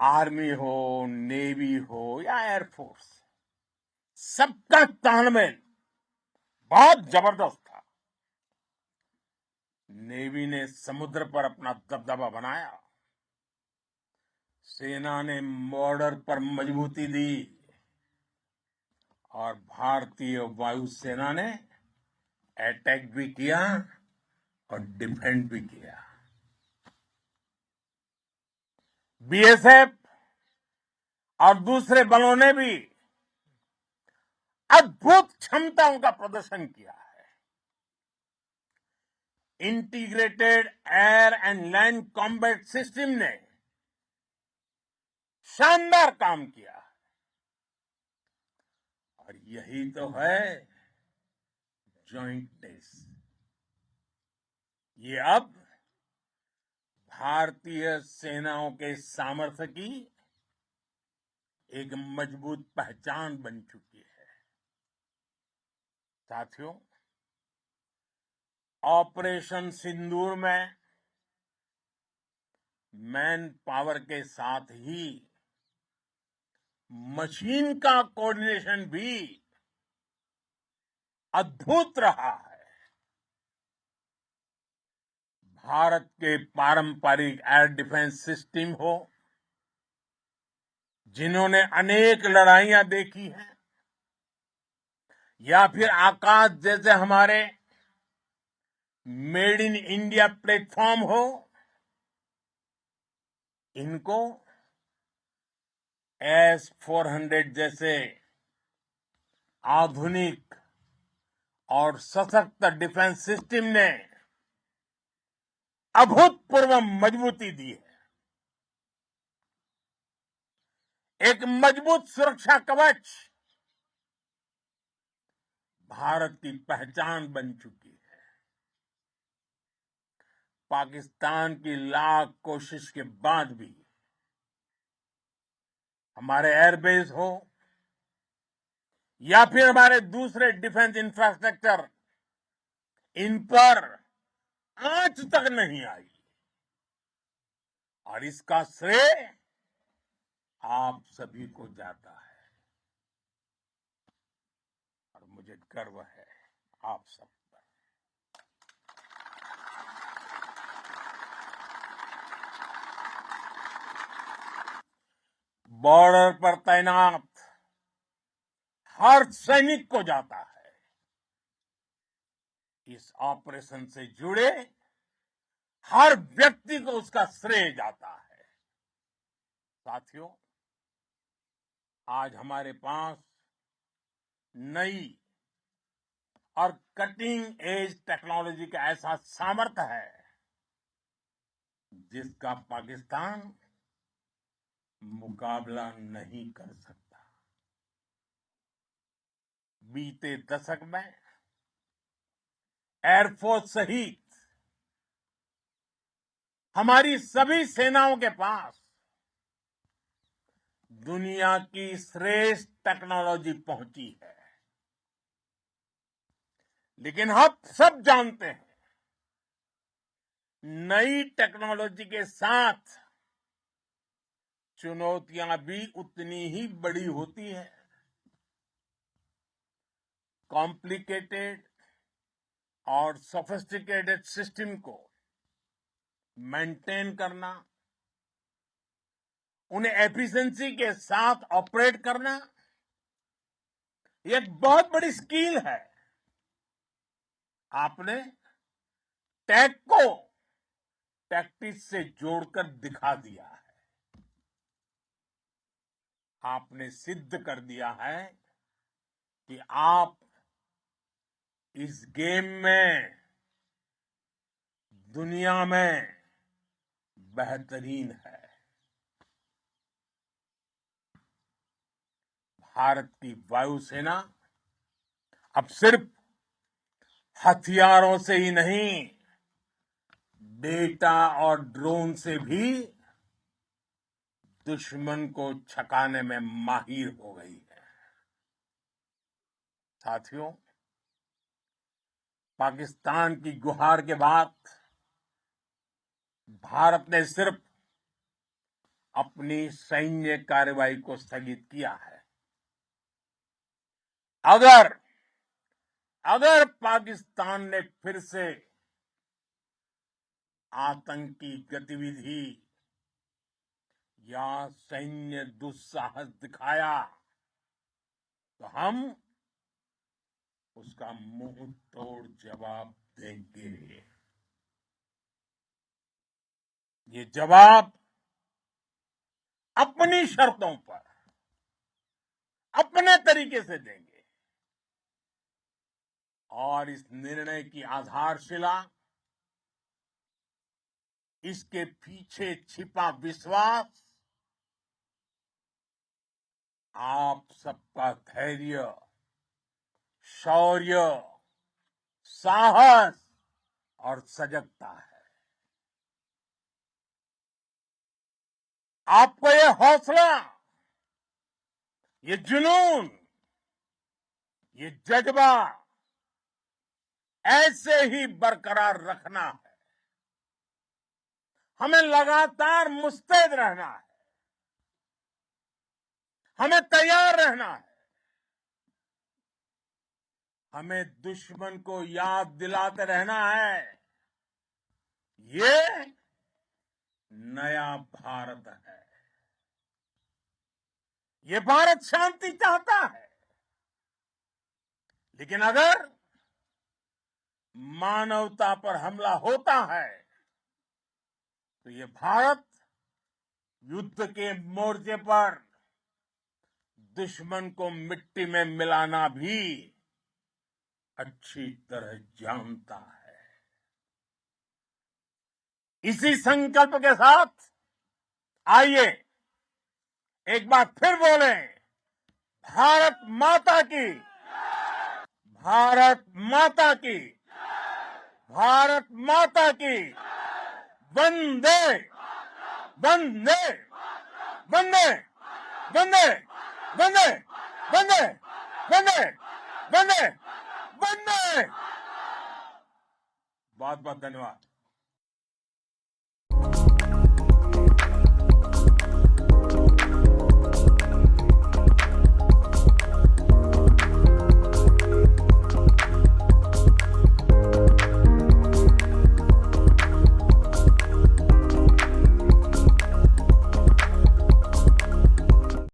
Army हो, navy हो या एयरफोर्स, सबका तालमेल बहुत जबरदस्त था। नेवी ने समुद्र पर अपना दबदबा बनाया, सेना ने बॉर्डर पर मजबूती दी और भारतीय वायुसेना ने अटैक भी किया और डिफेंड भी किया। बीएसएफ और दूसरे बलों ने भी अद्भुत क्षमताओं का प्रदर्शन किया है। Integrated air and land combat system ने शानदार काम किया और यही तो है जॉइंटनेस। ये अब भारतीय सेनाओं के सामर्थ्य की एक मजबूत पहचान बन चुकी है। साथियों, ऑपरेशन सिंदूर में मैन पावर के साथ ही मशीन का कोऑर्डिनेशन भी अद्भुत रहा है। भारत के पारंपरिक एयर डिफेंस सिस्टम हो, जिन्होंने अनेक लड़ाइयां देखी हैं, या फिर आकाश जैसे हमारे मेड इन इंडिया प्लेटफॉर्म हो, इनको S-400 जैसे आधुनिक और सशक्त डिफेंस सिस्टम ने अभूतपूर्व मजबूती दी है। एक मजबूत सुरक्षा कवच भारत की पहचान बन चुकी है। पाकिस्तान की लाख कोशिश के बाद भी हमारे एयरबेस हो या फिर हमारे दूसरे डिफेंस इंफ्रास्ट्रक्चर, इन पर आंच तक नहीं आई और इसका श्रेय आप सभी को जाता है और मुझे गर्व है आप सब पर। बॉर्डर पर तैनात हर सैनिक को जाता है। इस ऑपरेशन से जुड़े हर व्यक्ति को उसका श्रेय जाता है। साथियों, आज हमारे पास नई और कटिंग एज टेक्नोलॉजी का ऐसा सामर्थ्य है जिसका पाकिस्तान मुकाबला नहीं कर सकता। बीते दशक में एयरफोर्स सहित हमारी सभी सेनाओं के पास दुनिया की श्रेष्ठ टेक्नोलॉजी पहुंची है। लेकिन हम सब जानते हैं, नई टेक्नोलॉजी के साथ चुनौतियां भी उतनी ही बड़ी होती है। कॉम्प्लिकेटेड और सोफिस्टिकेटेड सिस्टम को मेंटेन करना, उन्हें एफिशिएंसी के साथ ऑपरेट करना, ये एक बहुत बड़ी स्किल है। आपने टेक को टैक्टिक्स से जोड़कर दिखा दिया है। आपने सिद्ध कर दिया है कि आप इस गेम में दुनिया में बेहतरीन है। भारत की वायुसेना अब सिर्फ हथियारों से ही नहीं, डेटा और ड्रोन से भी दुश्मन को छकाने में माहिर हो गई है। साथियों, पाकिस्तान की गुहार के बाद भारत ने सिर्फ अपनी सैन्य कार्रवाई को स्थगित किया है। अगर पाकिस्तान ने फिर से आतंकी गतिविधि या सैन्य दुस्साहस दिखाया तो हम उसका मुंह तोड़ जवाब देंगे। ये जवाब अपनी शर्तों पर, अपने तरीके से देंगे और इस निर्णय की आधारशिला इसके पीछे छिपा विश्वास आप सबका धैर्य, शौर्य, साहस और सजगता है। आपको ये हौसला, ये जुनून, ये जज्बा ऐसे ही बरकरार रखना है। हमें लगातार मुस्तैद रहना है, हमें तैयार रहना है, हमें दुश्मन को याद दिलाते रहना है, ये नया भारत है। ये भारत शांति चाहता है, लेकिन अगर मानवता पर हमला होता है तो ये भारत युद्ध के मोर्चे पर दुश्मन को मिट्टी में मिलाना भी अच्छी तरह जानता है। इसी संकल्प के साथ आइए एक बार फिर बोले, भारत माता की, भारत माता की, भारत माता की, वंदे वंदे वंदे वंदे वंदे वंदे वंदे वंदे वंदे। बहुत बहुत धन्यवाद।